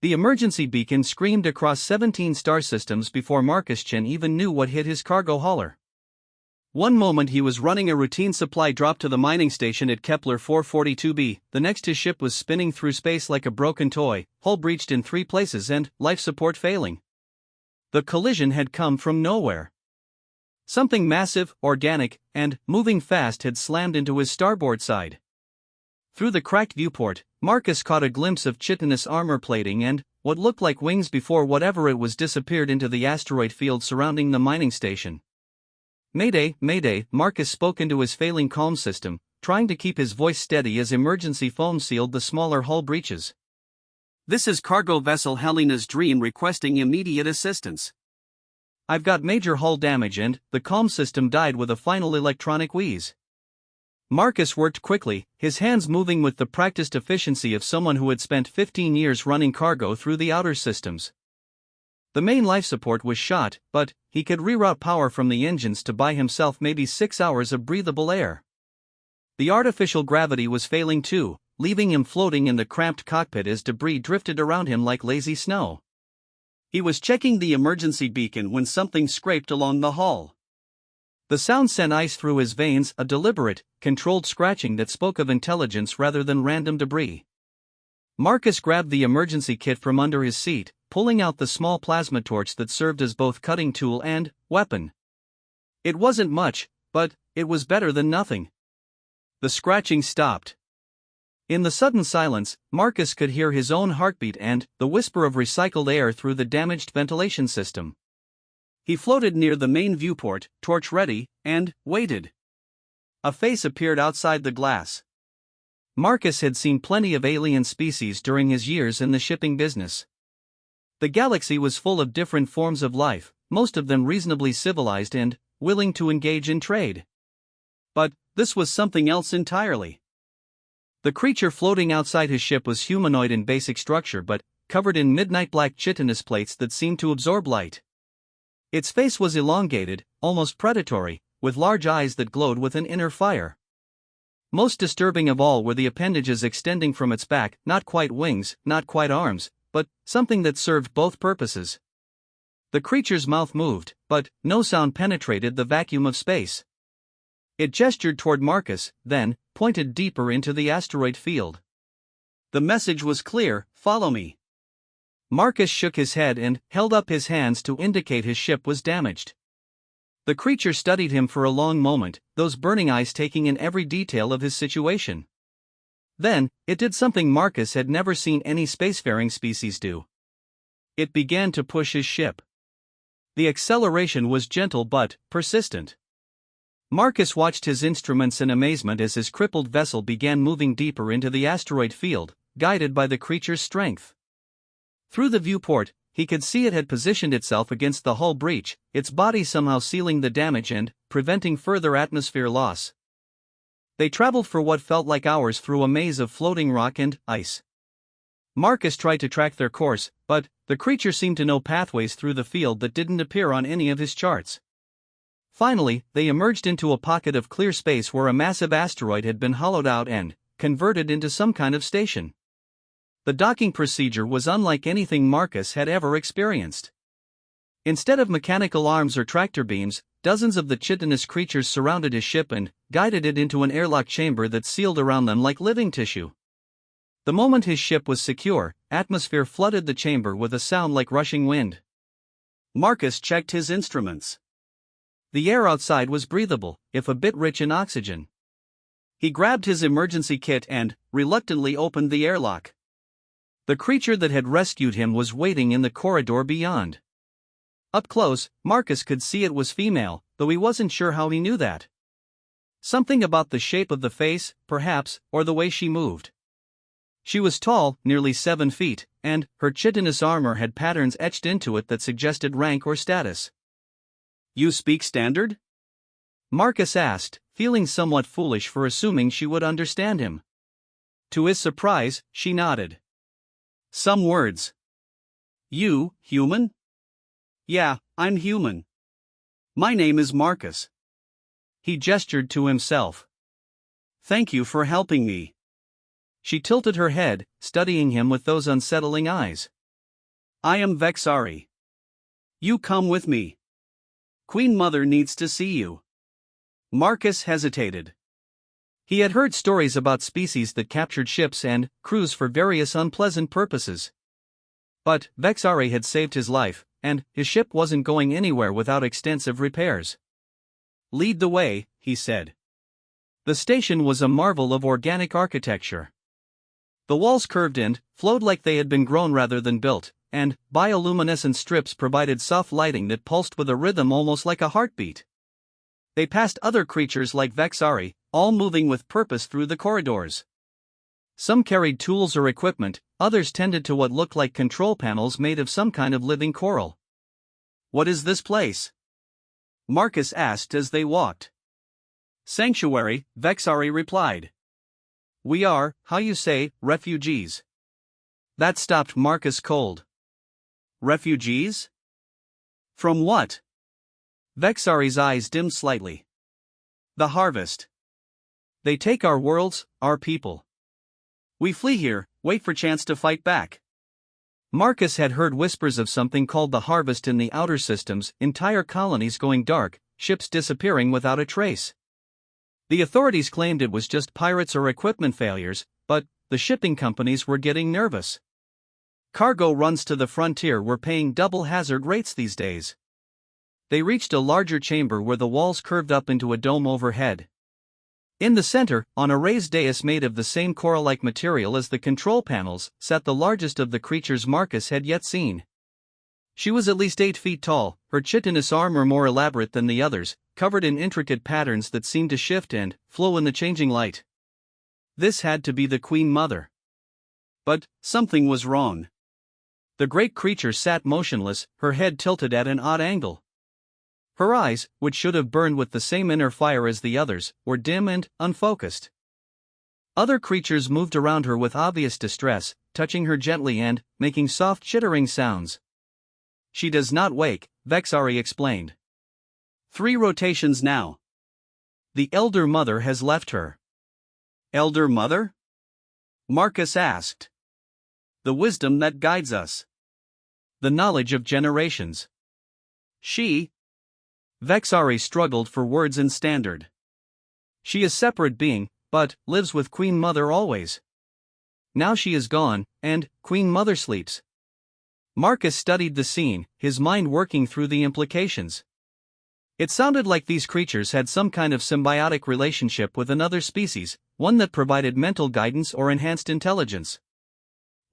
The emergency beacon screamed across 17 star systems before Marcus Chen even knew what hit his cargo hauler. One moment he was running a routine supply drop to the mining station at Kepler 442b, the next his ship was spinning through space like a broken toy, hull breached in 3 places and life support failing. The collision had come from nowhere. Something massive, organic, and moving fast had slammed into his starboard side. Through the cracked viewport, Marcus caught a glimpse of chitinous armor plating and what looked like wings before whatever it was disappeared into the asteroid field surrounding the mining station. "Mayday, mayday," Marcus spoke into his failing comm system, trying to keep his voice steady as emergency foam sealed the smaller hull breaches. "This is cargo vessel Helena's Dream requesting immediate assistance. I've got major hull damage," and the comm system died with a final electronic wheeze. Marcus worked quickly, his hands moving with the practiced efficiency of someone who had spent 15 years running cargo through the outer systems. The main life support was shot, but he could reroute power from the engines to buy himself maybe 6 hours of breathable air. The artificial gravity was failing too, leaving him floating in the cramped cockpit as debris drifted around him like lazy snow. He was checking the emergency beacon when something scraped along the hull. The sound sent ice through his veins, a deliberate, controlled scratching that spoke of intelligence rather than random debris. Marcus grabbed the emergency kit from under his seat, pulling out the small plasma torch that served as both cutting tool and weapon. It wasn't much, but it was better than nothing. The scratching stopped. In the sudden silence, Marcus could hear his own heartbeat and the whisper of recycled air through the damaged ventilation system. He floated near the main viewport, torch ready, and waited. A face appeared outside the glass. Marcus had seen plenty of alien species during his years in the shipping business. The galaxy was full of different forms of life, most of them reasonably civilized and willing to engage in trade. But this was something else entirely. The creature floating outside his ship was humanoid in basic structure but covered in midnight black chitinous plates that seemed to absorb light. Its face was elongated, almost predatory, with large eyes that glowed with an inner fire. Most disturbing of all were the appendages extending from its back, not quite wings, not quite arms, but something that served both purposes. The creature's mouth moved, but no sound penetrated the vacuum of space. It gestured toward Marcus, then pointed deeper into the asteroid field. The message was clear: "Follow me." Marcus shook his head and held up his hands to indicate his ship was damaged. The creature studied him for a long moment, those burning eyes taking in every detail of his situation. Then, it did something Marcus had never seen any spacefaring species do. It began to push his ship. The acceleration was gentle but persistent. Marcus watched his instruments in amazement as his crippled vessel began moving deeper into the asteroid field, guided by the creature's strength. Through the viewport, he could see it had positioned itself against the hull breach, its body somehow sealing the damage and preventing further atmosphere loss. They traveled for what felt like hours through a maze of floating rock and ice. Marcus tried to track their course, but the creature seemed to know pathways through the field that didn't appear on any of his charts. Finally, they emerged into a pocket of clear space where a massive asteroid had been hollowed out and converted into some kind of station. The docking procedure was unlike anything Marcus had ever experienced. Instead of mechanical arms or tractor beams, dozens of the chitinous creatures surrounded his ship and guided it into an airlock chamber that sealed around them like living tissue. The moment his ship was secure, atmosphere flooded the chamber with a sound like rushing wind. Marcus checked his instruments. The air outside was breathable, if a bit rich in oxygen. He grabbed his emergency kit and reluctantly opened the airlock. The creature that had rescued him was waiting in the corridor beyond. Up close, Marcus could see it was female, though he wasn't sure how he knew that. Something about the shape of the face, perhaps, or the way she moved. She was tall, nearly 7 feet, and her chitinous armor had patterns etched into it that suggested rank or status. "You speak Standard?" Marcus asked, feeling somewhat foolish for assuming she would understand him. To his surprise, she nodded. "Some words." "You, human?" "Yeah, I'm human. My name is Marcus." He gestured to himself. "Thank you for helping me." She tilted her head, studying him with those unsettling eyes. I am Vexari. You come with me. Queen Mother needs to see you. Marcus hesitated. He had heard stories about species that captured ships and crews for various unpleasant purposes. But Vexari had saved his life, and his ship wasn't going anywhere without extensive repairs. Lead the way, he said. The station was a marvel of organic architecture. The walls curved and flowed like they had been grown rather than built, and bioluminescent strips provided soft lighting that pulsed with a rhythm almost like a heartbeat. They passed other creatures like Vexari, all moving with purpose through the corridors. Some carried tools or equipment, others tended to what looked like control panels made of some kind of living coral. What is this place? Marcus asked as they walked. Sanctuary, Vexari replied. We are, how you say, refugees. That stopped Marcus cold. Refugees? From what? Vexari's eyes dimmed slightly. The harvest. They take our worlds, our people. We flee here, wait for chance to fight back. Marcus had heard whispers of something called the harvest in the outer systems, entire colonies going dark, ships disappearing without a trace. The authorities claimed it was just pirates or equipment failures, but the shipping companies were getting nervous. Cargo runs to the frontier were paying double hazard rates these days. They reached a larger chamber where the walls curved up into a dome overhead. In the center, on a raised dais made of the same coral-like material as the control panels, sat the largest of the creatures Marcus had yet seen. She was at least 8 feet tall, her chitinous armor more elaborate than the others, covered in intricate patterns that seemed to shift and flow in the changing light. This had to be the Queen Mother. But something was wrong. The great creature sat motionless, her head tilted at an odd angle. Her eyes, which should have burned with the same inner fire as the others, were dim and unfocused. Other creatures moved around her with obvious distress, touching her gently and making soft chittering sounds. She does not wake, Vexari explained. 3 rotations now. The Elder Mother has left her. Elder Mother? Marcus asked. The wisdom that guides us. The knowledge of generations. She. Vexari struggled for words in standard. She is separate being, but lives with Queen Mother always. Now she is gone, and Queen Mother sleeps. Marcus studied the scene, his mind working through the implications. It sounded like these creatures had some kind of symbiotic relationship with another species, one that provided mental guidance or enhanced intelligence.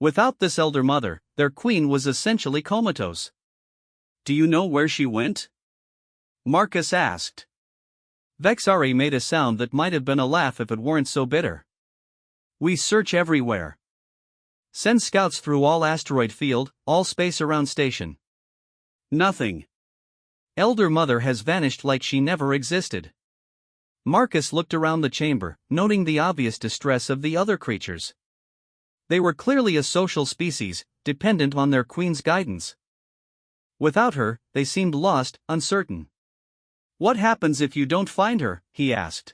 Without this Elder Mother, their queen was essentially comatose. Do you know where she went? Marcus asked. Vexari made a sound that might have been a laugh if it weren't so bitter. We search everywhere. Send scouts through all asteroid field, all space around station. Nothing. Elder Mother has vanished like she never existed. Marcus looked around the chamber, noting the obvious distress of the other creatures. They were clearly a social species, dependent on their queen's guidance. Without her, they seemed lost, uncertain. What happens if you don't find her? He asked.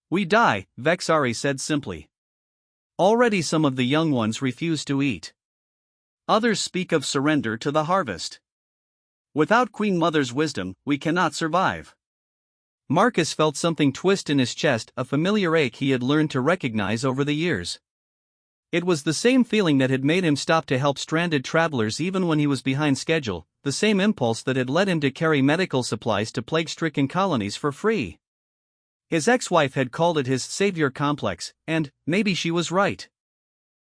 We die, Vexari said simply. Already some of the young ones refuse to eat. Others speak of surrender to the harvest. Without Queen Mother's wisdom, we cannot survive. Marcus felt something twist in his chest, a familiar ache he had learned to recognize over the years. It was the same feeling that had made him stop to help stranded travelers even when he was behind schedule, the same impulse that had led him to carry medical supplies to plague-stricken colonies for free. His ex-wife had called it his savior complex, and maybe she was right.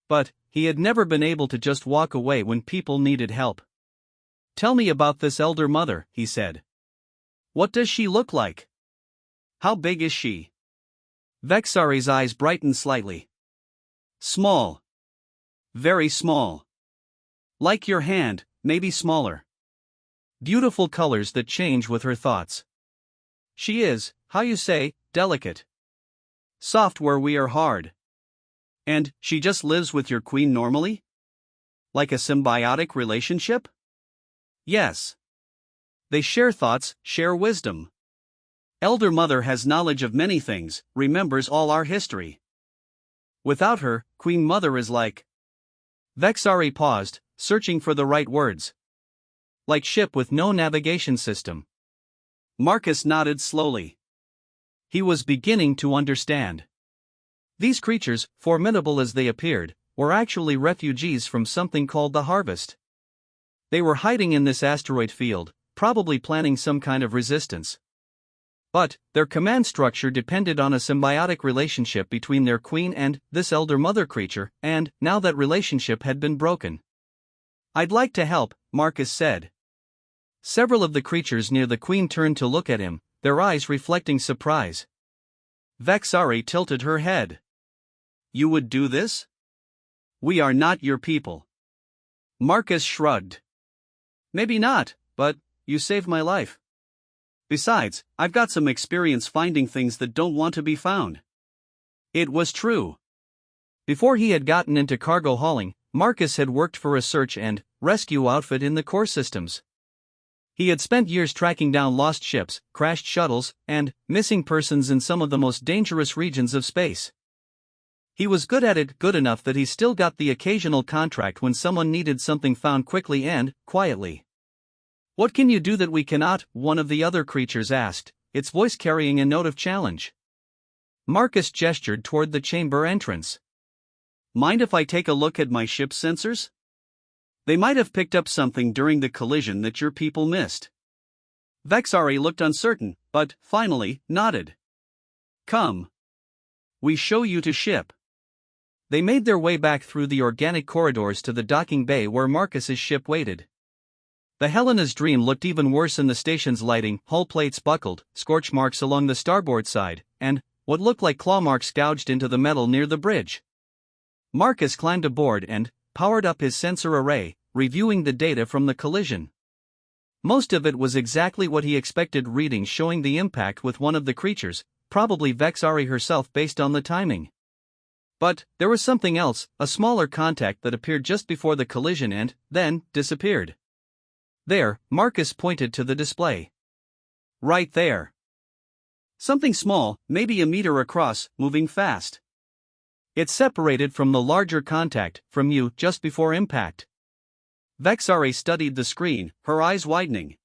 But he had never been able to just walk away when people needed help. Tell me about this Elder Mother, he said. What does she look like? How big is she? Vexari's eyes brightened slightly. Small. Very small. Like your hand, maybe smaller. Beautiful colors that change with her thoughts. She is, how you say, delicate. Soft where we are hard. And she just lives with your queen normally? Like a symbiotic relationship? Yes. They share thoughts, share wisdom. Elder Mother has knowledge of many things, remembers all our history. Without her, Queen Mother is like. Vexari paused, searching for the right words. Like ship with no navigation system. Marcus nodded slowly. He was beginning to understand. These creatures, formidable as they appeared, were actually refugees from something called the Harvest. They were hiding in this asteroid field, probably planning some kind of resistance. But their command structure depended on a symbiotic relationship between their queen and this elder mother creature, and now that relationship had been broken. "I'd like to help," Marcus said. Several of the creatures near the queen turned to look at him, their eyes reflecting surprise. Vexari tilted her head. "You would do this? We are not your people." Marcus shrugged. "Maybe not, but you saved my life. Besides, I've got some experience finding things that don't want to be found." It was true. Before he had gotten into cargo hauling, Marcus had worked for a search and rescue outfit in the core systems. He had spent years tracking down lost ships, crashed shuttles, and missing persons in some of the most dangerous regions of space. He was good at it, good enough that he still got the occasional contract when someone needed something found quickly and quietly. "What can you do that we cannot?" one of the other creatures asked, its voice carrying a note of challenge. Marcus gestured toward the chamber entrance. "Mind if I take a look at my ship's sensors? They might have picked up something during the collision that your people missed." Vexari looked uncertain, but finally nodded. "Come. We show you to ship." They made their way back through the organic corridors to the docking bay where Marcus's ship waited. The Helena's Dream looked even worse in the station's lighting, hull plates buckled, scorch marks along the starboard side, and what looked like claw marks gouged into the metal near the bridge. Marcus climbed aboard and powered up his sensor array, reviewing the data from the collision. Most of it was exactly what he expected, readings showing the impact with one of the creatures, probably Vexari herself based on the timing. But there was something else, a smaller contact that appeared just before the collision and then disappeared. There, Marcus pointed to the display. "Right there. Something small, maybe a meter across, moving fast. It's separated from the larger contact, from you, just before impact." Vexari studied the screen, her eyes widening.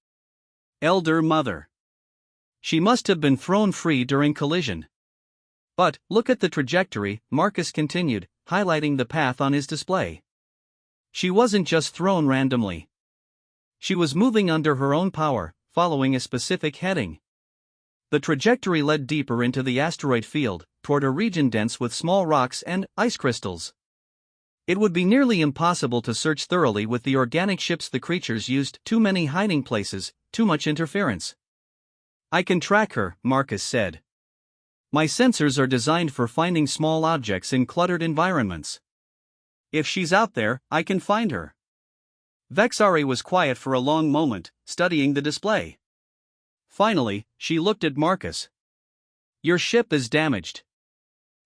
"Elder Mother. She must have been thrown free during collision." "But look at the trajectory," Marcus continued, highlighting the path on his display. "She wasn't just thrown randomly. She was moving under her own power, following a specific heading. The trajectory led deeper into the asteroid field, toward a region dense with small rocks and ice crystals. It would be nearly impossible to search thoroughly with the organic ships the creatures used, too many hiding places, too much interference." "I can track her," Marcus said. "My sensors are designed for finding small objects in cluttered environments. If she's out there, I can find her." Vexari was quiet for a long moment, studying the display. Finally, she looked at Marcus. "Your ship is damaged.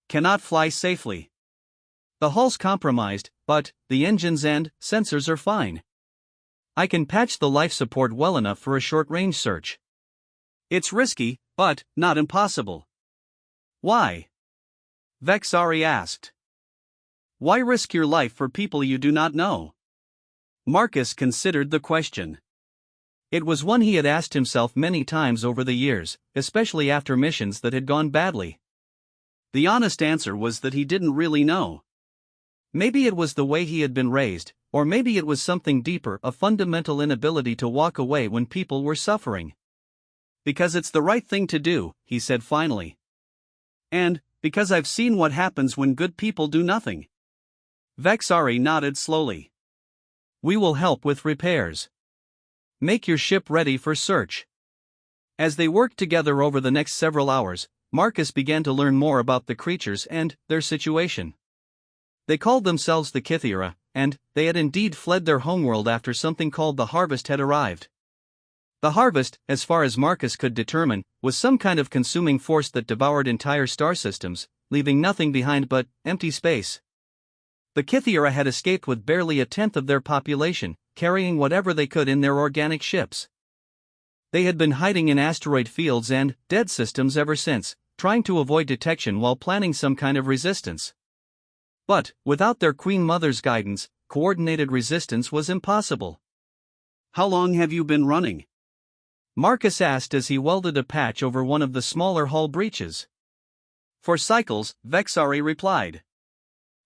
Cannot fly safely. The hull's compromised, but the engines and sensors are fine. I can patch the life support well enough for a short-range search. It's risky, but not impossible." "Why?" Vexari asked. "Why risk your life for people you do not know?" Marcus considered the question. It was one he had asked himself many times over the years, especially after missions that had gone badly. The honest answer was that he didn't really know. Maybe it was the way he had been raised, or maybe it was something deeper, a fundamental inability to walk away when people were suffering. "Because it's the right thing to do," he said finally. "And because I've seen what happens when good people do nothing." Vexari nodded slowly. "We will help with repairs. Make your ship ready for search." As they worked together over the next several hours, Marcus began to learn more about the creatures and their situation. They called themselves the Kythera, and they had indeed fled their homeworld after something called the Harvest had arrived. The Harvest, as far as Marcus could determine, was some kind of consuming force that devoured entire star systems, leaving nothing behind but empty space. The Kythera had escaped with barely a tenth of their population, carrying whatever they could in their organic ships. They had been hiding in asteroid fields and dead systems ever since, trying to avoid detection while planning some kind of resistance. But, without their Queen Mother's guidance, coordinated resistance was impossible. How long have you been running? Marcus asked as he welded a patch over one of the smaller hull breaches. For cycles, Vexari replied.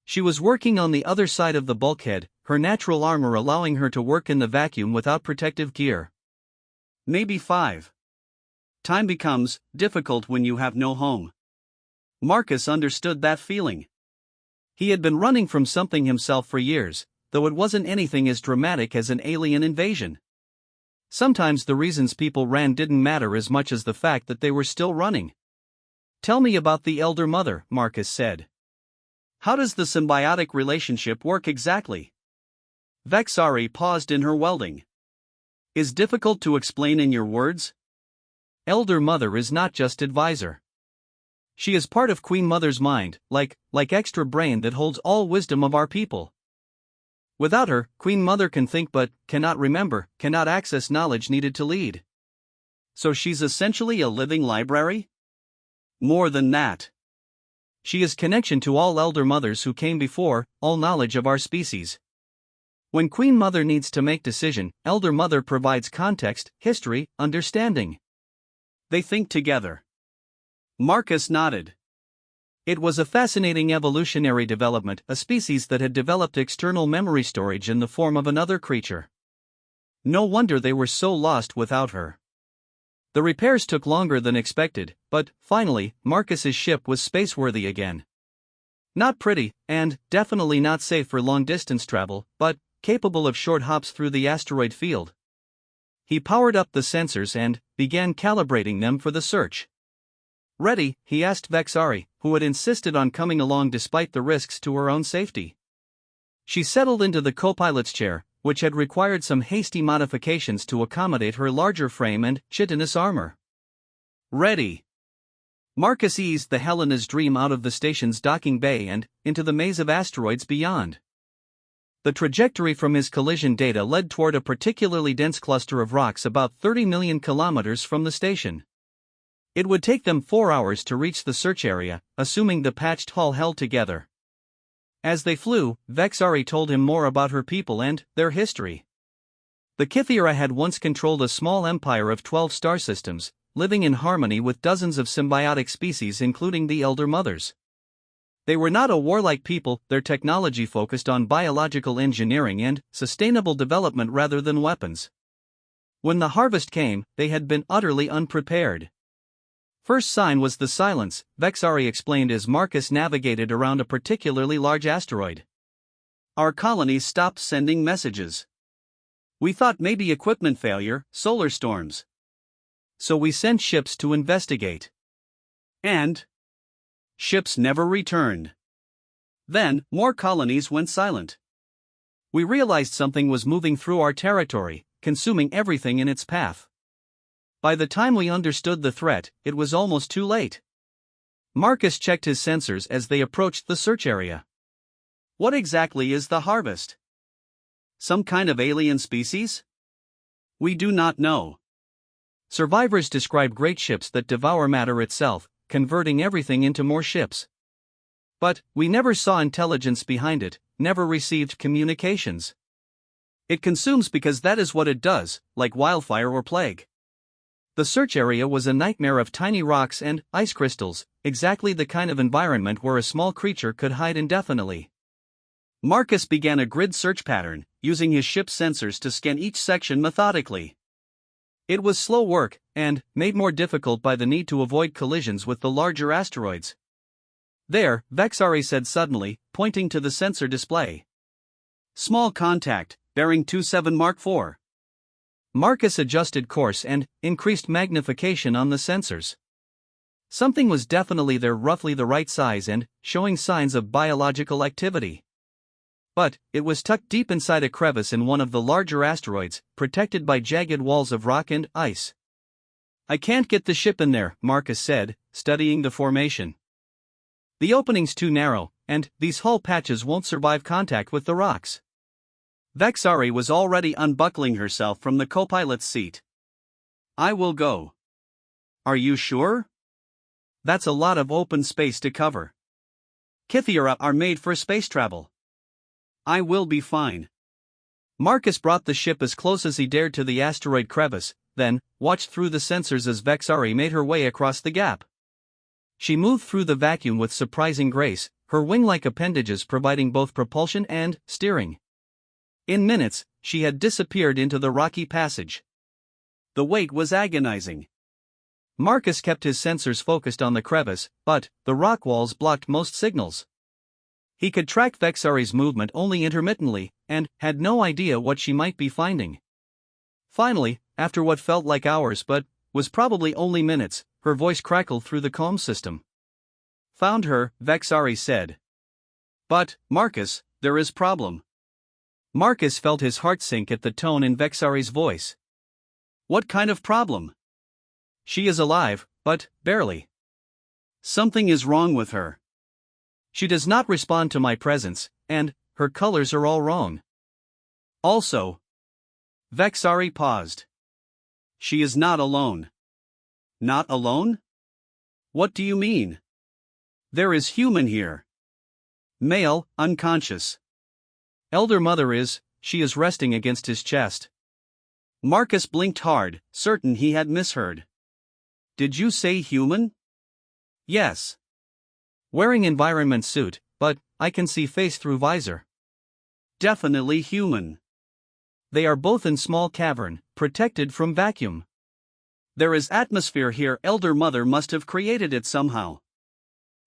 She was working on the other side of the bulkhead, her natural armor allowing her to work in the vacuum without protective gear. Maybe 5. Time becomes difficult when you have no home. Marcus understood that feeling. He had been running from something himself for years, though it wasn't anything as dramatic as an alien invasion. Sometimes the reasons people ran didn't matter as much as the fact that they were still running. Tell me about the Elder Mother, Marcus said. How does the symbiotic relationship work exactly? Vexari paused in her welding. Is difficult to explain in your words? Elder Mother is not just advisor. She is part of Queen Mother's mind, like extra brain that holds all wisdom of our people. Without her, Queen Mother can think but cannot remember, cannot access knowledge needed to lead. So she's essentially a living library? More than that. She is connection to all Elder Mothers who came before, all knowledge of our species. When Queen Mother needs to make decision, Elder Mother provides context, history, understanding. They think together. Marcus nodded. It was a fascinating evolutionary development, a species that had developed external memory storage in the form of another creature. No wonder they were so lost without her. The repairs took longer than expected, but, finally, Marcus's ship was spaceworthy again. Not pretty, and definitely not safe for long-distance travel, but capable of short hops through the asteroid field. He powered up the sensors and began calibrating them for the search. Ready? He asked Vexari, who had insisted on coming along despite the risks to her own safety. She settled into the co-pilot's chair, which had required some hasty modifications to accommodate her larger frame and chitinous armor. Ready. Marcus eased the Helena's Dream out of the station's docking bay and into the maze of asteroids beyond. The trajectory from his collision data led toward a particularly dense cluster of rocks about 30 million kilometers from the station. It would take them 4 hours to reach the search area, assuming the patched hull held together. As they flew, Vexari told him more about her people and their history. The Kythera had once controlled a small empire of 12 star systems, living in harmony with dozens of symbiotic species including the Elder Mothers. They were not a warlike people, their technology focused on biological engineering and sustainable development rather than weapons. When the harvest came, they had been utterly unprepared. First sign was the silence, Vexari explained as Marcus navigated around a particularly large asteroid. Our colonies stopped sending messages. We thought maybe equipment failure, solar storms. So we sent ships to investigate. And ships never returned. Then, more colonies went silent. We realized something was moving through our territory, consuming everything in its path. By the time we understood the threat, it was almost too late. Marcus checked his sensors as they approached the search area. What exactly is the harvest? Some kind of alien species? We do not know. Survivors describe great ships that devour matter itself, converting everything into more ships. But we never saw intelligence behind it, never received communications. It consumes because that is what it does, like wildfire or plague. The search area was a nightmare of tiny rocks and ice crystals, exactly the kind of environment where a small creature could hide indefinitely. Marcus began a grid search pattern, using his ship's sensors to scan each section methodically. It was slow work, and made more difficult by the need to avoid collisions with the larger asteroids. There, Vexari said suddenly, pointing to the sensor display. Small contact, bearing 27 Mark IV. Marcus adjusted course and increased magnification on the sensors. Something was definitely there, roughly the right size and showing signs of biological activity. But it was tucked deep inside a crevice in one of the larger asteroids, protected by jagged walls of rock and ice. I can't get the ship in there, Marcus said, studying the formation. The opening's too narrow, and these hull patches won't survive contact with the rocks. Vexari was already unbuckling herself from the co-pilot's seat. I will go. Are you sure? That's a lot of open space to cover. Kythera are made for space travel. I will be fine. Marcus brought the ship as close as he dared to the asteroid crevice, then watched through the sensors as Vexari made her way across the gap. She moved through the vacuum with surprising grace, her wing-like appendages providing both propulsion and steering. In minutes, she had disappeared into the rocky passage. The wait was agonizing. Marcus kept his sensors focused on the crevice, but the rock walls blocked most signals. He could track Vexari's movement only intermittently, and had no idea what she might be finding. Finally, after what felt like hours but was probably only minutes, her voice crackled through the comm system. Found her, Vexari said. But, Marcus, there is problem. Marcus felt his heart sink at the tone in Vexari's voice. What kind of problem? She is alive, but barely. Something is wrong with her. She does not respond to my presence, and her colors are all wrong. Also, Vexari paused. She is not alone. Not alone? What do you mean? There is human here. Male, unconscious. Elder Mother she is resting against his chest. Marcus blinked hard, certain he had misheard. Did you say human? Yes. Wearing environment suit, but I can see face through visor. Definitely human. They are both in small cavern, protected from vacuum. There is atmosphere here. Elder Mother must have created it somehow.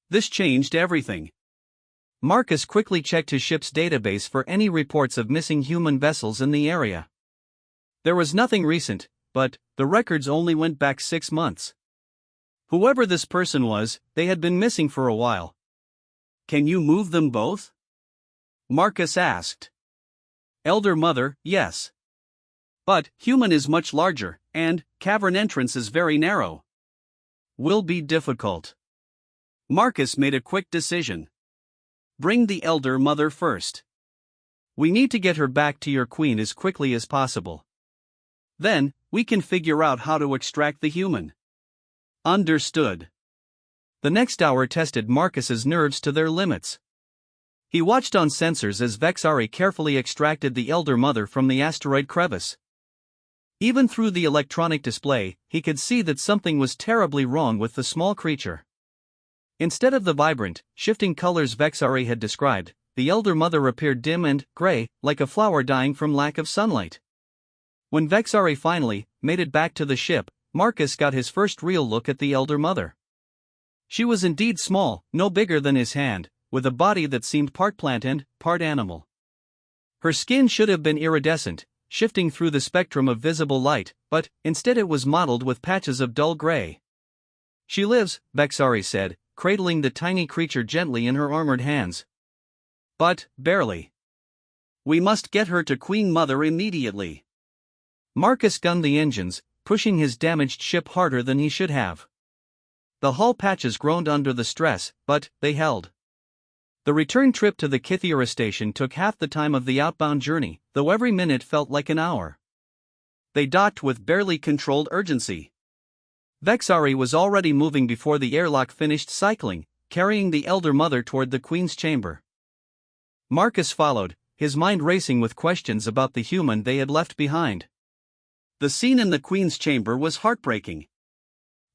This changed everything. Marcus quickly checked his ship's database for any reports of missing human vessels in the area. There was nothing recent, but the records only went back 6 months. Whoever this person was, they had been missing for a while. Can you move them both? Marcus asked. Elder Mother, yes. But human is much larger, and cavern entrance is very narrow. Will be difficult. Marcus made a quick decision. Bring the Elder Mother first. We need to get her back to your queen as quickly as possible. Then, we can figure out how to extract the human. Understood. The next hour tested Marcus's nerves to their limits. He watched on sensors as Vexari carefully extracted the Elder Mother from the asteroid crevice. Even through the electronic display, he could see that something was terribly wrong with the small creature. Instead of the vibrant, shifting colors Vexari had described, the Elder Mother appeared dim and gray, like a flower dying from lack of sunlight. When Vexari finally made it back to the ship, Marcus got his first real look at the Elder Mother. She was indeed small, no bigger than his hand, with a body that seemed part plant and part animal. Her skin should have been iridescent, shifting through the spectrum of visible light, but instead it was mottled with patches of dull gray. She lives, Vexari said, cradling the tiny creature gently in her armored hands. But, barely. We must get her to Queen Mother immediately. Marcus gunned the engines, pushing his damaged ship harder than he should have. The hull patches groaned under the stress, but they held. The return trip to the Kythera station took half the time of the outbound journey, though every minute felt like an hour. They docked with barely controlled urgency. Vexari was already moving before the airlock finished cycling, carrying the Elder Mother toward the Queen's chamber. Marcus followed, his mind racing with questions about the human they had left behind. The scene in the Queen's chamber was heartbreaking.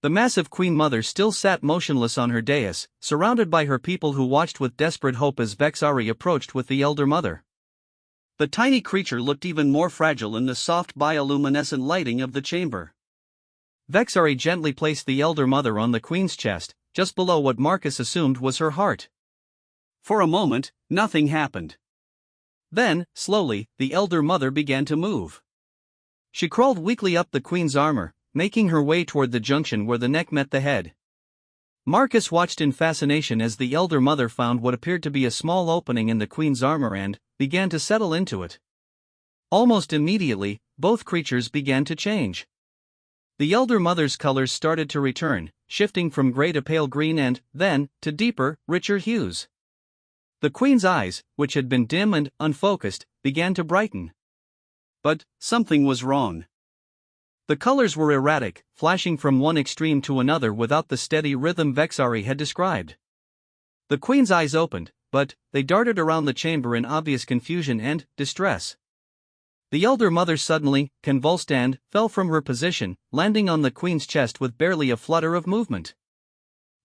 The massive Queen Mother still sat motionless on her dais, surrounded by her people who watched with desperate hope as Vexari approached with the Elder Mother. The tiny creature looked even more fragile in the soft bioluminescent lighting of the chamber. Vexari gently placed the Elder Mother on the Queen's chest, just below what Marcus assumed was her heart. For a moment, nothing happened. Then, slowly, the Elder Mother began to move. She crawled weakly up the Queen's armor, making her way toward the junction where the neck met the head. Marcus watched in fascination as the Elder Mother found what appeared to be a small opening in the Queen's armor and began to settle into it. Almost immediately, both creatures began to change. The Elder Mother's colors started to return, shifting from gray to pale green and, then, to deeper, richer hues. The Queen's eyes, which had been dim and unfocused, began to brighten. But something was wrong. The colors were erratic, flashing from one extreme to another without the steady rhythm Vexari had described. The Queen's eyes opened, but they darted around the chamber in obvious confusion and distress. The elder mother suddenly convulsed and fell from her position, landing on the queen's chest with barely a flutter of movement.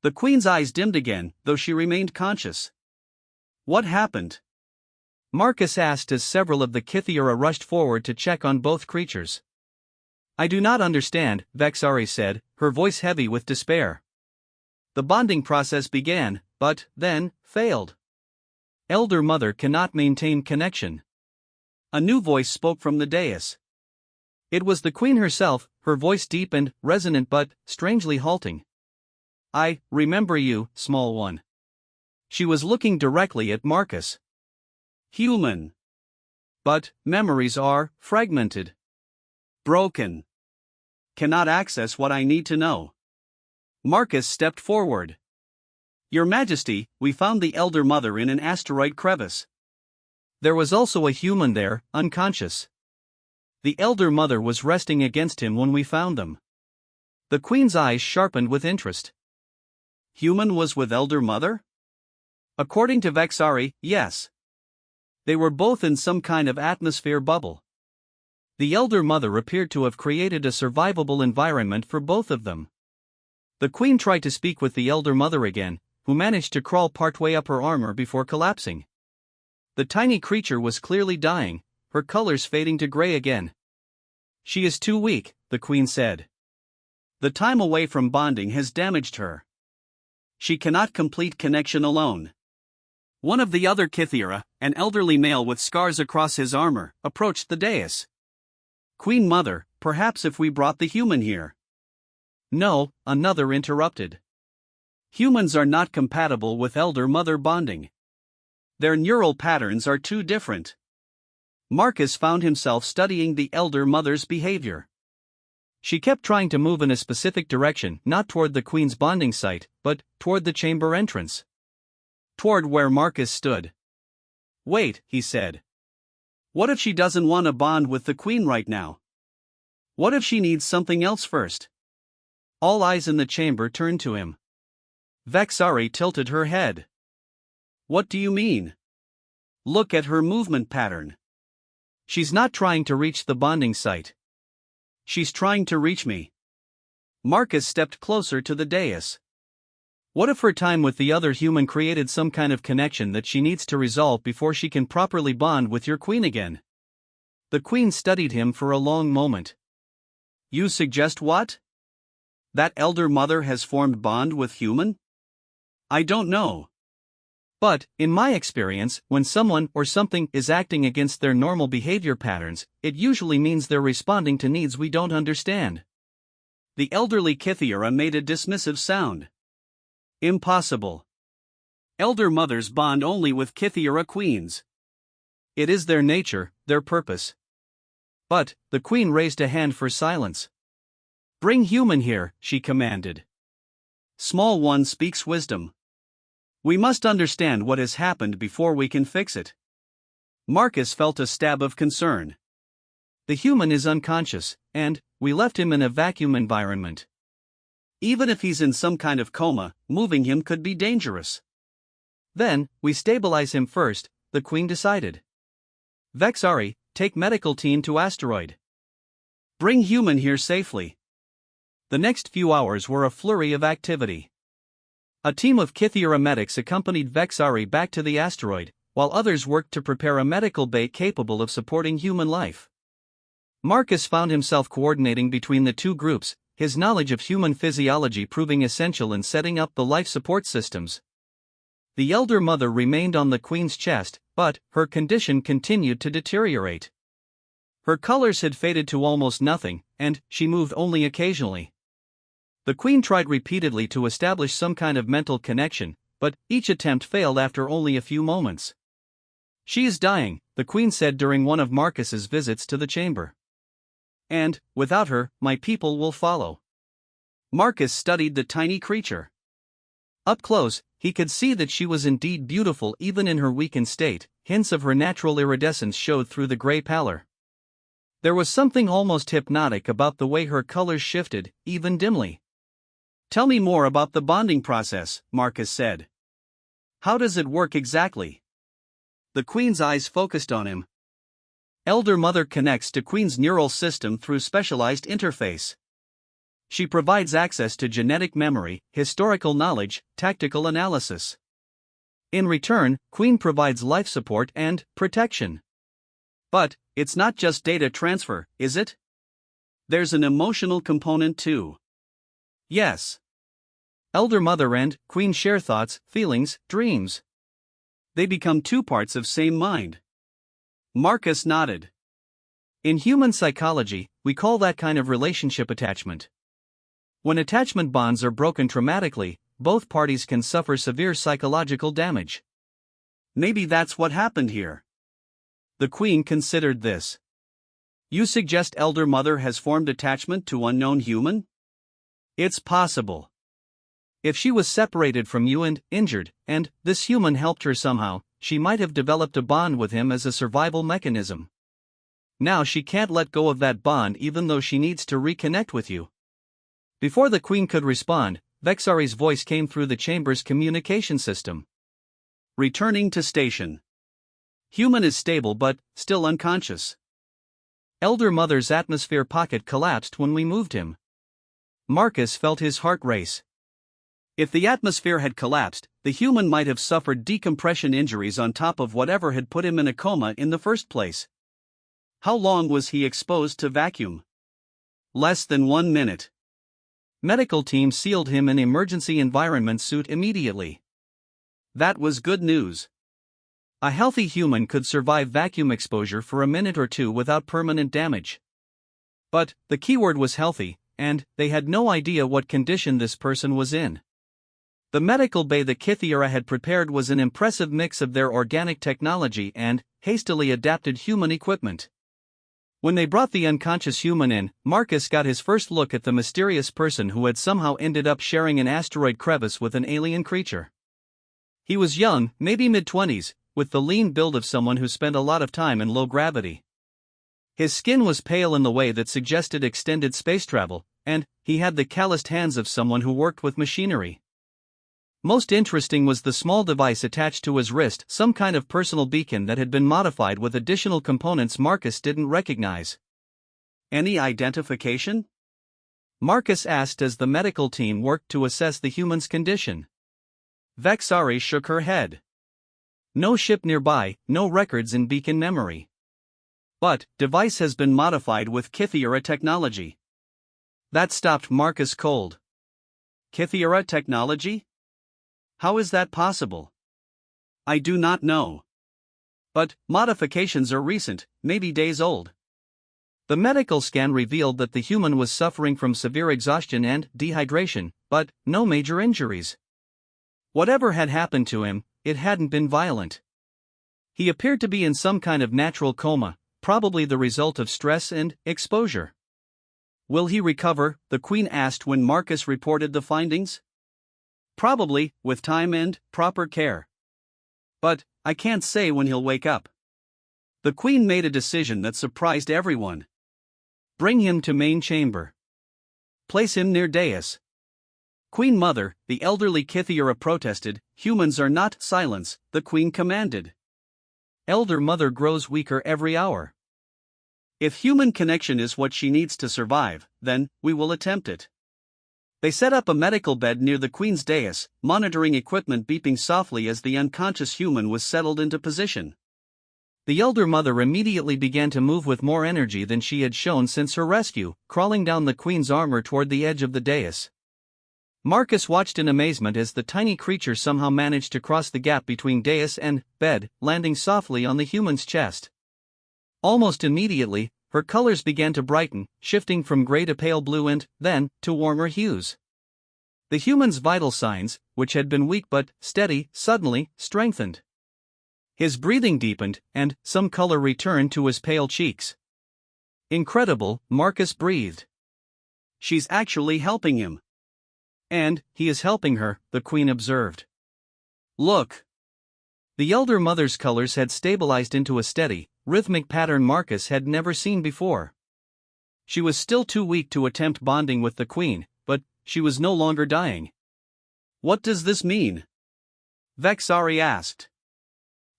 The queen's eyes dimmed again, though she remained conscious. What happened? Marcus asked as several of the Kythera rushed forward to check on both creatures. I do not understand, Vexari said, her voice heavy with despair. The bonding process began, but then failed. Elder Mother cannot maintain connection. A new voice spoke from the dais. It was the queen herself, her voice deep and resonant but strangely halting. I remember you, small one. She was looking directly at Marcus. Human. But memories are fragmented. Broken. Cannot access what I need to know. Marcus stepped forward. Your Majesty, we found the Elder Mother in an asteroid crevice. There was also a human there, unconscious. The Elder Mother was resting against him when we found them. The Queen's eyes sharpened with interest. Human was with Elder Mother? According to Vexari, yes. They were both in some kind of atmosphere bubble. The Elder Mother appeared to have created a survivable environment for both of them. The Queen tried to speak with the Elder Mother again, who managed to crawl partway up her armor before collapsing. The tiny creature was clearly dying, her colors fading to gray again. She is too weak, the Queen said. The time away from bonding has damaged her. She cannot complete connection alone. One of the other Kythera, an elderly male with scars across his armor, approached the dais. Queen Mother, perhaps if we brought the human here. No, another interrupted. Humans are not compatible with Elder Mother bonding. Their neural patterns are too different. Marcus found himself studying the Elder Mother's behavior. She kept trying to move in a specific direction, not toward the Queen's bonding site, but toward the chamber entrance. Toward where Marcus stood. Wait, he said. What if she doesn't want to bond with the Queen right now? What if she needs something else first? All eyes in the chamber turned to him. Vexari tilted her head. What do you mean? Look at her movement pattern. She's not trying to reach the bonding site. She's trying to reach me. Marcus stepped closer to the dais. What if her time with the other human created some kind of connection that she needs to resolve before she can properly bond with your queen again? The queen studied him for a long moment. You suggest what? That Elder Mother has formed bond with human? I don't know. But, in my experience, when someone or something is acting against their normal behavior patterns, it usually means they're responding to needs we don't understand. The elderly Kythera made a dismissive sound. Impossible. Elder Mothers bond only with Kythera queens. It is their nature, their purpose. But, the queen raised a hand for silence. Bring human here, she commanded. Small one speaks wisdom. We must understand what has happened before we can fix it. Marcus felt a stab of concern. The human is unconscious, and we left him in a vacuum environment. Even if he's in some kind of coma, moving him could be dangerous. Then, we stabilize him first, the Queen decided. Vexari, take medical team to asteroid. Bring human here safely. The next few hours were a flurry of activity. A team of Kythera medics accompanied Vexari back to the asteroid, while others worked to prepare a medical bay capable of supporting human life. Marcus found himself coordinating between the two groups, his knowledge of human physiology proving essential in setting up the life support systems. The Elder Mother remained on the Queen's chest, but her condition continued to deteriorate. Her colors had faded to almost nothing, and she moved only occasionally. The Queen tried repeatedly to establish some kind of mental connection, but each attempt failed after only a few moments. She is dying, the Queen said during one of Marcus's visits to the chamber. And, without her, my people will follow. Marcus studied the tiny creature. Up close, he could see that she was indeed beautiful even in her weakened state, hints of her natural iridescence showed through the gray pallor. There was something almost hypnotic about the way her colors shifted, even dimly. Tell me more about the bonding process, Marcus said. How does it work exactly? The Queen's eyes focused on him. Elder Mother connects to Queen's neural system through specialized interface. She provides access to genetic memory, historical knowledge, tactical analysis. In return, Queen provides life support and protection. But it's not just data transfer, is it? There's an emotional component too. Yes. Elder Mother and Queen share thoughts, feelings, dreams. They become two parts of same mind. Marcus nodded. In human psychology, we call that kind of relationship attachment. When attachment bonds are broken traumatically, both parties can suffer severe psychological damage. Maybe that's what happened here. The Queen considered this. You suggest Elder Mother has formed attachment to unknown human? It's possible. If she was separated from you and injured, and this human helped her somehow, she might have developed a bond with him as a survival mechanism. Now she can't let go of that bond even though she needs to reconnect with you. Before the Queen could respond, Vexari's voice came through the chamber's communication system. Returning to station. Human is stable but still unconscious. Elder Mother's atmosphere pocket collapsed when we moved him. Marcus felt his heart race. If the atmosphere had collapsed, the human might have suffered decompression injuries on top of whatever had put him in a coma in the first place. How long was he exposed to vacuum? Less than 1 minute. Medical team sealed him in emergency environment suit immediately. That was good news. A healthy human could survive vacuum exposure for a minute or two without permanent damage. But the keyword was healthy, and they had no idea what condition this person was in. The medical bay the Kythera had prepared was an impressive mix of their organic technology and hastily adapted human equipment. When they brought the unconscious human in, Marcus got his first look at the mysterious person who had somehow ended up sharing an asteroid crevice with an alien creature. He was young, maybe mid-20s, with the lean build of someone who spent a lot of time in low gravity. His skin was pale in the way that suggested extended space travel, and he had the calloused hands of someone who worked with machinery. Most interesting was the small device attached to his wrist, some kind of personal beacon that had been modified with additional components Marcus didn't recognize. Any identification? Marcus asked as the medical team worked to assess the human's condition. Vexari shook her head. No ship nearby, no records in beacon memory. But device has been modified with Kythera technology. That stopped Marcus cold. Kythera technology? How is that possible? I do not know. But modifications are recent, maybe days old. The medical scan revealed that the human was suffering from severe exhaustion and dehydration, but no major injuries. Whatever had happened to him, it hadn't been violent. He appeared to be in some kind of natural coma, probably the result of stress and exposure. Will he recover? The Queen asked when Marcus reported the findings. Probably, with time and proper care. But I can't say when he'll wake up. The Queen made a decision that surprised everyone. Bring him to main chamber. Place him near dais. Queen Mother, the elderly Kythera protested. Humans are not silence, the Queen commanded. Elder Mother grows weaker every hour. If human connection is what she needs to survive, then we will attempt it. They set up a medical bed near the Queen's dais, monitoring equipment beeping softly as the unconscious human was settled into position. The Elder Mother immediately began to move with more energy than she had shown since her rescue, crawling down the Queen's armor toward the edge of the dais. Marcus watched in amazement as the tiny creature somehow managed to cross the gap between dais and bed, landing softly on the human's chest. Almost immediately, her colors began to brighten, shifting from gray to pale blue and, then, to warmer hues. The human's vital signs, which had been weak but steady, suddenly strengthened. His breathing deepened, and some color returned to his pale cheeks. Incredible, Marcus breathed. She's actually helping him. And he is helping her, the Queen observed. Look. The Elder Mother's colors had stabilized into a steady, rhythmic pattern Marcus had never seen before. She was still too weak to attempt bonding with the Queen, but she was no longer dying. What does this mean? Vexari asked.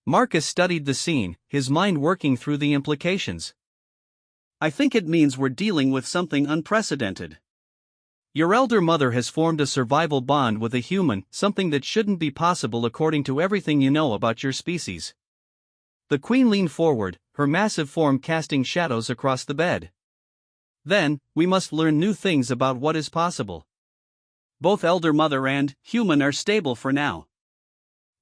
Marcus studied the scene, his mind working through the implications. I think it means we're dealing with something unprecedented. Your elder mother has formed a survival bond with a human, something that shouldn't be possible according to everything you know about your species. The queen leaned forward, her massive form casting shadows across the bed. Then, we must learn new things about what is possible. Both elder mother and human are stable for now.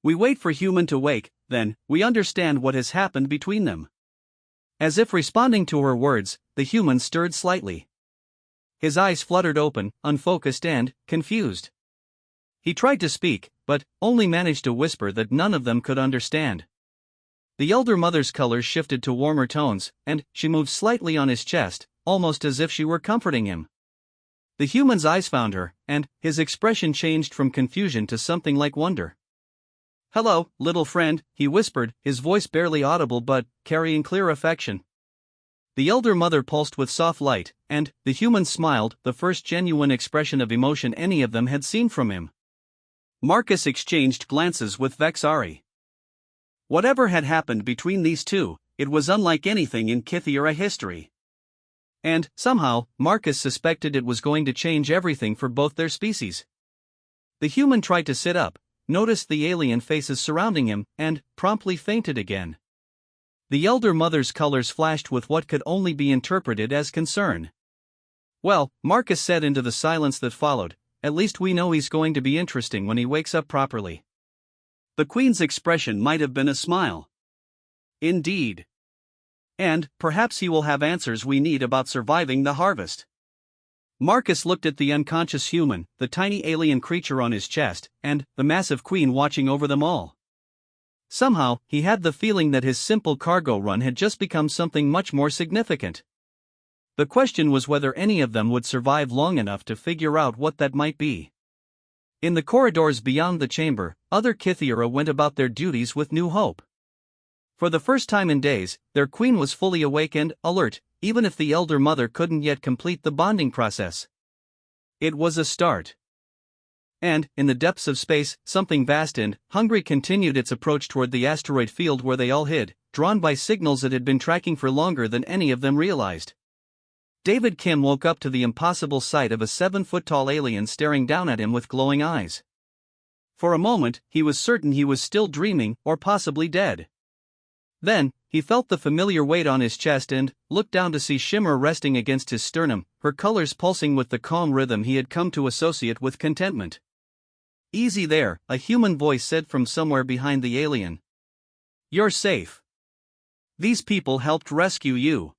We wait for human to wake, then, we understand what has happened between them. As if responding to her words, the human stirred slightly. His eyes fluttered open, unfocused and confused. He tried to speak, but only managed to whisper that none of them could understand. The elder mother's colors shifted to warmer tones, and she moved slightly on his chest, almost as if she were comforting him. The human's eyes found her, and his expression changed from confusion to something like wonder. Hello, little friend, he whispered, his voice barely audible but carrying clear affection. The elder mother pulsed with soft light, and the human smiled, the first genuine expression of emotion any of them had seen from him. Marcus exchanged glances with Vexari. Whatever had happened between these two, it was unlike anything in Kythera history. And, somehow, Marcus suspected it was going to change everything for both their species. The human tried to sit up, noticed the alien faces surrounding him, and promptly fainted again. The elder mother's colors flashed with what could only be interpreted as concern. Well, Marcus said into the silence that followed, at least we know he's going to be interesting when he wakes up properly. The queen's expression might have been a smile. Indeed. And, perhaps he will have answers we need about surviving the harvest. Marcus looked at the unconscious human, the tiny alien creature on his chest, and the massive queen watching over them all. Somehow, he had the feeling that his simple cargo run had just become something much more significant. The question was whether any of them would survive long enough to figure out what that might be. In the corridors beyond the chamber, other Kythera went about their duties with new hope. For the first time in days, their queen was fully awake and alert, even if the elder mother couldn't yet complete the bonding process. It was a start. And, in the depths of space, something vast and hungry continued its approach toward the asteroid field where they all hid, drawn by signals it had been tracking for longer than any of them realized. David Kim woke up to the impossible sight of a 7-foot-tall alien staring down at him with glowing eyes. For a moment, he was certain he was still dreaming, or possibly dead. Then, he felt the familiar weight on his chest and looked down to see Shimmer resting against his sternum, her colors pulsing with the calm rhythm he had come to associate with contentment. Easy there, a human voice said from somewhere behind the alien. You're safe. These people helped rescue you.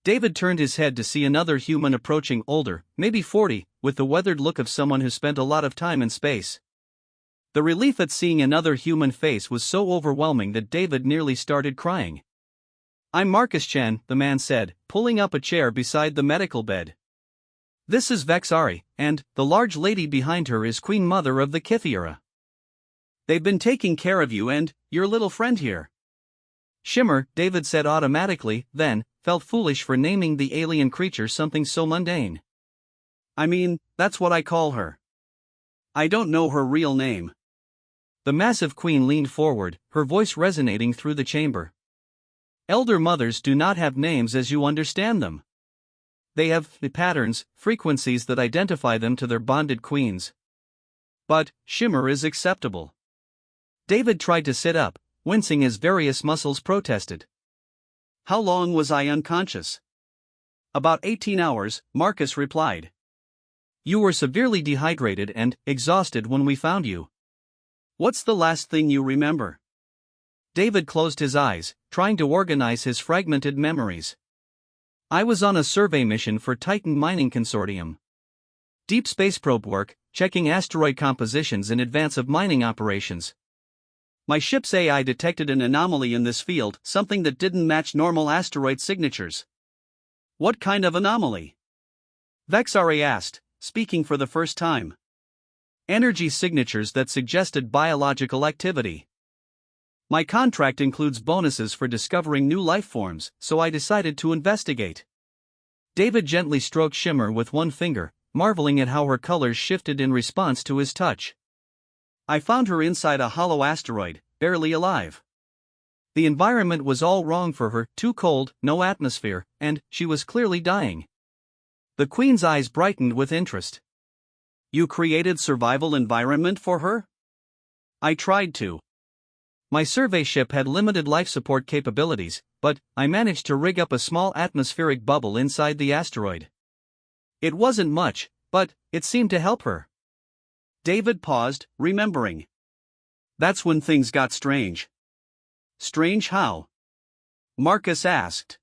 David turned his head to see another human approaching, older, maybe 40, with the weathered look of someone who spent a lot of time in space. The relief at seeing another human face was so overwhelming that David nearly started crying. I'm Marcus Chen, the man said, pulling up a chair beside the medical bed. This is Vexari, and the large lady behind her is Queen Mother of the Kythera. They've been taking care of you and your little friend here. Shimmer, David said automatically, then felt foolish for naming the alien creature something so mundane. I mean, that's what I call her. I don't know her real name. The massive queen leaned forward, her voice resonating through the chamber. Elder mothers do not have names as you understand them. They have patterns, frequencies that identify them to their bonded queens. But Shimmer is acceptable. David tried to sit up, wincing as various muscles protested. How long was I unconscious? About 18 hours, Marcus replied. You were severely dehydrated and exhausted when we found you. What's the last thing you remember? David closed his eyes, trying to organize his fragmented memories. I was on a survey mission for Titan Mining Consortium. Deep space probe work, checking asteroid compositions in advance of mining operations. My ship's AI detected an anomaly in this field, something that didn't match normal asteroid signatures. What kind of anomaly? Vexari asked, speaking for the first time. Energy signatures that suggested biological activity. My contract includes bonuses for discovering new life forms, so I decided to investigate. David gently stroked Shimmer with one finger, marveling at how her colors shifted in response to his touch. I found her inside a hollow asteroid, barely alive. The environment was all wrong for her, too cold, no atmosphere, and she was clearly dying. The Queen's eyes brightened with interest. You created survival environment for her? I tried to. My survey ship had limited life support capabilities, but I managed to rig up a small atmospheric bubble inside the asteroid. It wasn't much, but it seemed to help her. David paused, remembering. That's when things got strange. Strange how? Marcus asked.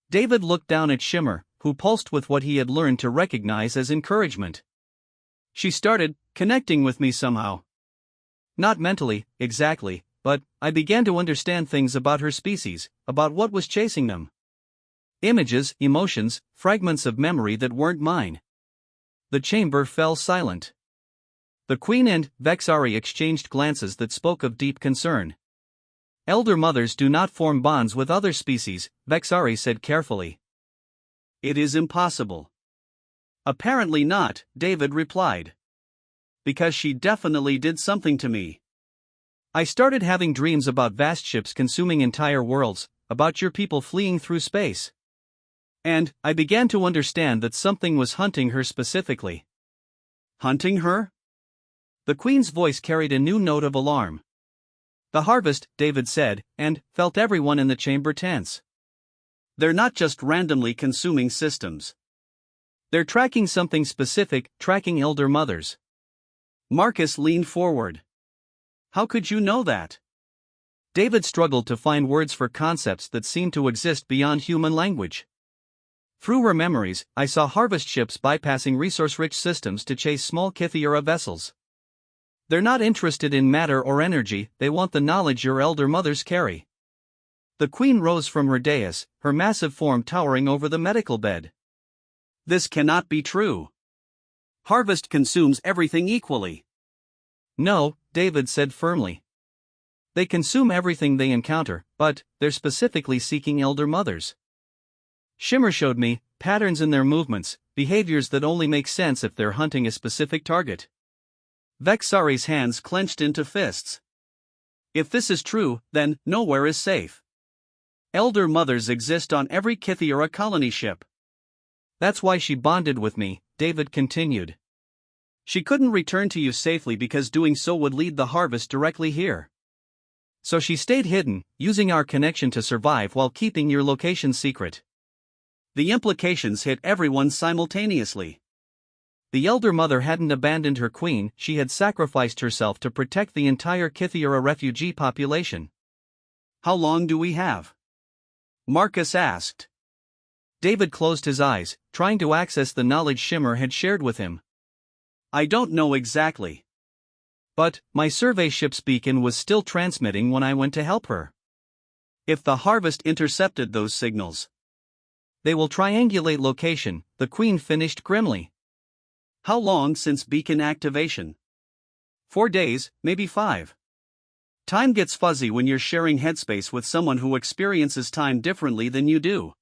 David looked down at Shimmer, who pulsed with what he had learned to recognize as encouragement. She started connecting with me somehow. Not mentally, exactly, but I began to understand things about her species, about what was chasing them. Images, emotions, fragments of memory that weren't mine. The chamber fell silent. The Queen and Vexari exchanged glances that spoke of deep concern. Elder mothers do not form bonds with other species, Vexari said carefully. It is impossible. Apparently not, David replied. Because she definitely did something to me. I started having dreams about vast ships consuming entire worlds, about your people fleeing through space. And I began to understand that something was hunting her specifically. Hunting her? The Queen's voice carried a new note of alarm. The harvest, David said, and felt everyone in the chamber tense. They're not just randomly consuming systems. They're tracking something specific, tracking elder mothers. Marcus leaned forward. How could you know that? David struggled to find words for concepts that seemed to exist beyond human language. Through her memories, I saw harvest ships bypassing resource-rich systems to chase small Kythera vessels. They're not interested in matter or energy, they want the knowledge your elder mothers carry. The Queen rose from her dais, her massive form towering over the medical bed. This cannot be true. Harvest consumes everything equally. No, David said firmly. They consume everything they encounter, but they're specifically seeking elder mothers. Shimmer showed me patterns in their movements, behaviors that only make sense if they're hunting a specific target. Vexari's hands clenched into fists. If this is true, then nowhere is safe. Elder mothers exist on every Kythera colony ship. That's why she bonded with me, David continued. She couldn't return to you safely because doing so would lead the harvest directly here. So she stayed hidden, using our connection to survive while keeping your location secret. The implications hit everyone simultaneously. The elder mother hadn't abandoned her queen, she had sacrificed herself to protect the entire Kythera refugee population. How long do we have? Marcus asked. David closed his eyes, trying to access the knowledge Shimmer had shared with him. I don't know exactly. But my survey ship's beacon was still transmitting when I went to help her. If the harvest intercepted those signals, they will triangulate location, the Queen finished grimly. How long since beacon activation? 4 days, maybe 5. Time gets fuzzy when you're sharing headspace with someone who experiences time differently than you do.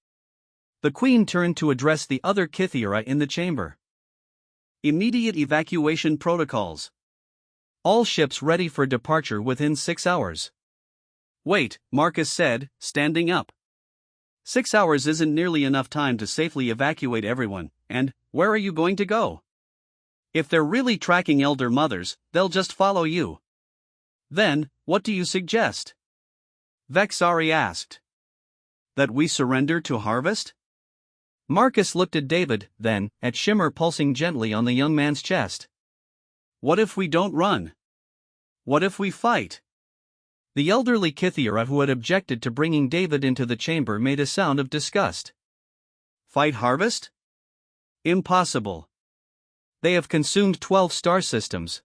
The Queen turned to address the other Kythera in the chamber. Immediate evacuation protocols. All ships ready for departure within 6 hours. Wait, Marcus said, standing up. 6 hours isn't nearly enough time to safely evacuate everyone, and where are you going to go? If they're really tracking elder mothers, they'll just follow you. Then, what do you suggest? Vexari asked. That we surrender to harvest? Marcus looked at David, then, at Shimmer pulsing gently on the young man's chest. What if we don't run? What if we fight? The elderly Kythera who had objected to bringing David into the chamber made a sound of disgust. Fight harvest? Impossible. They have consumed 12 star systems.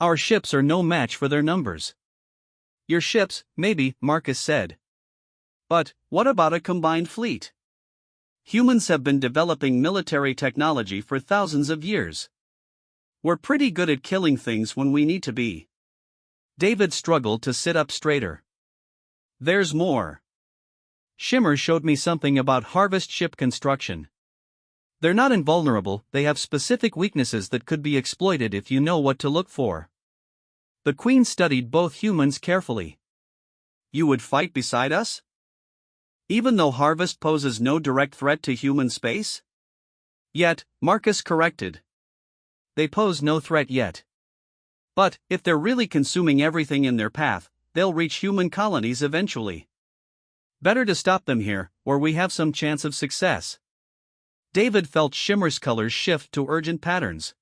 Our ships are no match for their numbers. Your ships, maybe, Marcus said. But what about a combined fleet? Humans have been developing military technology for thousands of years. We're pretty good at killing things when we need to be. David struggled to sit up straighter. There's more. Shimmer showed me something about harvest ship construction. They're not invulnerable, they have specific weaknesses that could be exploited if you know what to look for. The Queen studied both humans carefully. You would fight beside us? Even though Harvest poses no direct threat to human space? Yet, Marcus corrected. They pose no threat yet. But, if they're really consuming everything in their path, they'll reach human colonies eventually. Better to stop them here, or we have some chance of success. David felt Shimmer's colors shift to urgent patterns.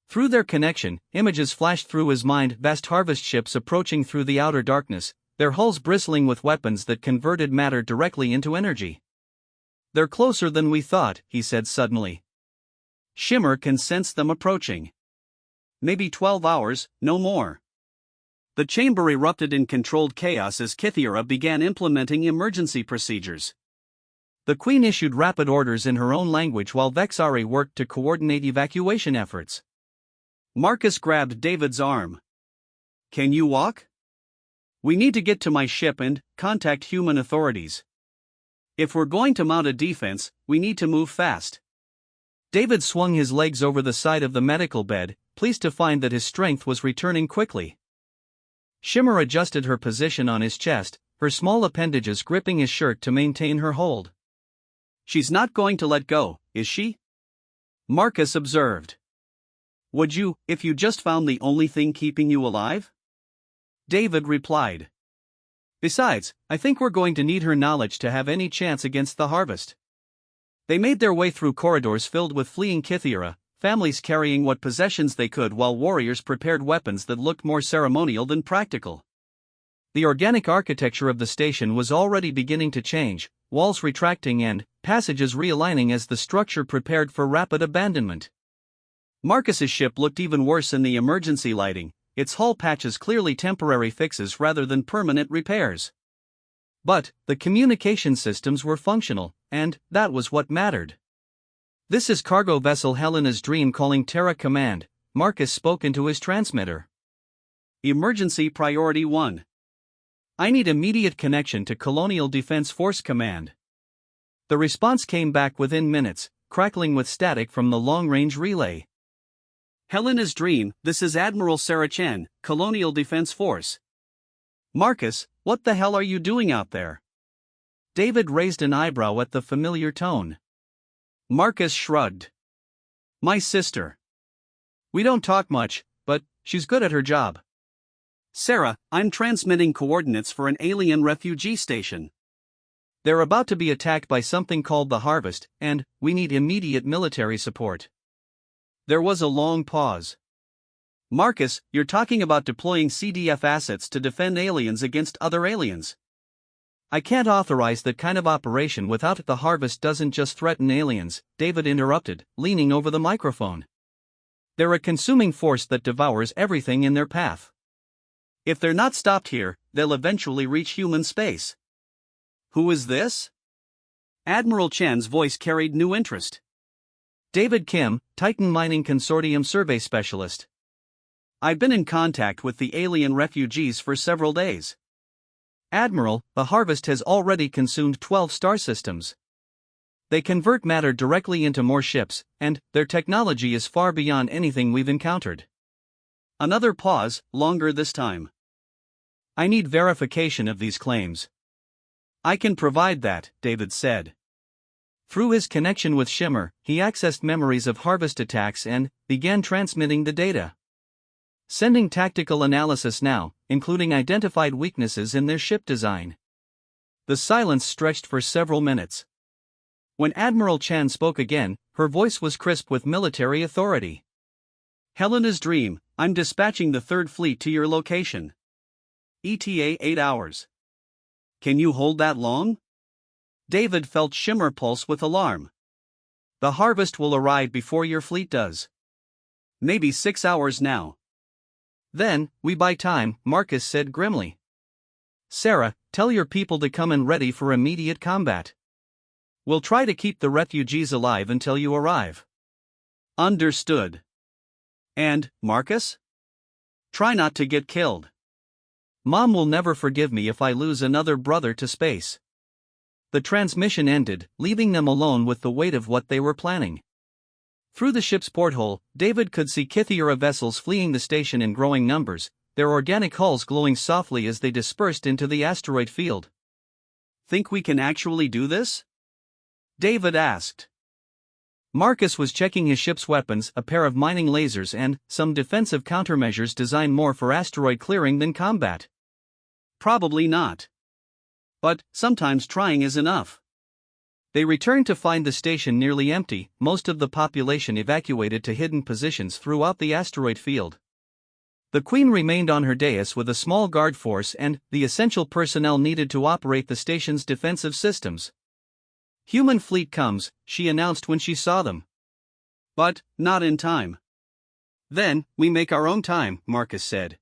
Through their connection, images flashed through his mind: vast Harvest ships approaching through the outer darkness, their hulls bristling with weapons that converted matter directly into energy. They're closer than we thought, he said suddenly. Shimmer can sense them approaching. Maybe 12 hours, no more. The chamber erupted in controlled chaos as Kythera began implementing emergency procedures. The Queen issued rapid orders in her own language while Vexari worked to coordinate evacuation efforts. Marcus grabbed David's arm. Can you walk? We need to get to my ship and contact human authorities. If we're going to mount a defense, we need to move fast. David swung his legs over the side of the medical bed, pleased to find that his strength was returning quickly. Shimmer adjusted her position on his chest, her small appendages gripping his shirt to maintain her hold. She's not going to let go, is she? Marcus observed. Would you, if you just found the only thing keeping you alive? David replied. Besides, I think we're going to need her knowledge to have any chance against the Harvest. They made their way through corridors filled with fleeing Kythera, families carrying what possessions they could while warriors prepared weapons that looked more ceremonial than practical. The organic architecture of the station was already beginning to change, walls retracting and passages realigning as the structure prepared for rapid abandonment. Marcus's ship looked even worse in the emergency lighting, its hull patches clearly temporary fixes rather than permanent repairs. But the communication systems were functional, and that was what mattered. This is cargo vessel Helena's Dream calling Terra Command, Marcus spoke into his transmitter. Emergency Priority 1. I need immediate connection to Colonial Defense Force Command. The response came back within minutes, crackling with static from the long-range relay. Helena's Dream, this is Admiral Sarah Chen, Colonial Defense Force. Marcus, what the hell are you doing out there? David raised an eyebrow at the familiar tone. Marcus shrugged. My sister. We don't talk much, but she's good at her job. Sarah, I'm transmitting coordinates for an alien refugee station. They're about to be attacked by something called the Harvest, and we need immediate military support. There was a long pause. Marcus, you're talking about deploying CDF assets to defend aliens against other aliens. I can't authorize that kind of operation without it. The Harvest doesn't just threaten aliens, David interrupted, leaning over the microphone. They're a consuming force that devours everything in their path. If they're not stopped here, they'll eventually reach human space. Who is this? Admiral Chen's voice carried new interest. David Kim, Titan Mining Consortium Survey Specialist. I've been in contact with the alien refugees for several days. Admiral, the Harvest has already consumed 12 star systems. They convert matter directly into more ships, and their technology is far beyond anything we've encountered. Another pause, longer this time. I need verification of these claims. I can provide that, David said. Through his connection with Shimmer, he accessed memories of Harvest attacks and began transmitting the data. Sending tactical analysis now, including identified weaknesses in their ship design. The silence stretched for several minutes. When Admiral Chan spoke again, her voice was crisp with military authority. Helena's Dream, I'm dispatching the 3rd Fleet to your location. ETA 8 hours. Can you hold that long? David felt Shimmer pulse with alarm. The Harvest will arrive before your fleet does. Maybe 6 hours now. Then, we buy time, Marcus said grimly. Sarah, tell your people to come and ready for immediate combat. We'll try to keep the refugees alive until you arrive. Understood. And, Marcus? Try not to get killed. Mom will never forgive me if I lose another brother to space. The transmission ended, leaving them alone with the weight of what they were planning. Through the ship's porthole, David could see Kythera vessels fleeing the station in growing numbers, their organic hulls glowing softly as they dispersed into the asteroid field. Think we can actually do this? David asked. Marcus was checking his ship's weapons, a pair of mining lasers and some defensive countermeasures designed more for asteroid clearing than combat. Probably not. But sometimes trying is enough. They returned to find the station nearly empty, most of the population evacuated to hidden positions throughout the asteroid field. The Queen remained on her dais with a small guard force and the essential personnel needed to operate the station's defensive systems. Human fleet comes, she announced when she saw them. But not in time. Then, we make our own time, Marcus said.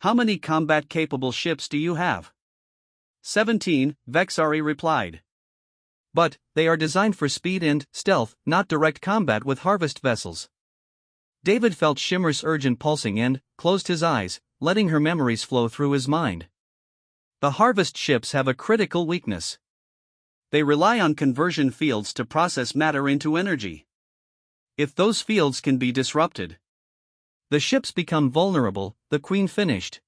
How many combat-capable ships do you have? 17, Vexari replied. But, they are designed for speed and stealth, not direct combat with harvest vessels. David felt Shimmer's urgent pulsing and closed his eyes, letting her memories flow through his mind. The harvest ships have a critical weakness. They rely on conversion fields to process matter into energy. If those fields can be disrupted, the ships become vulnerable, the Queen finished.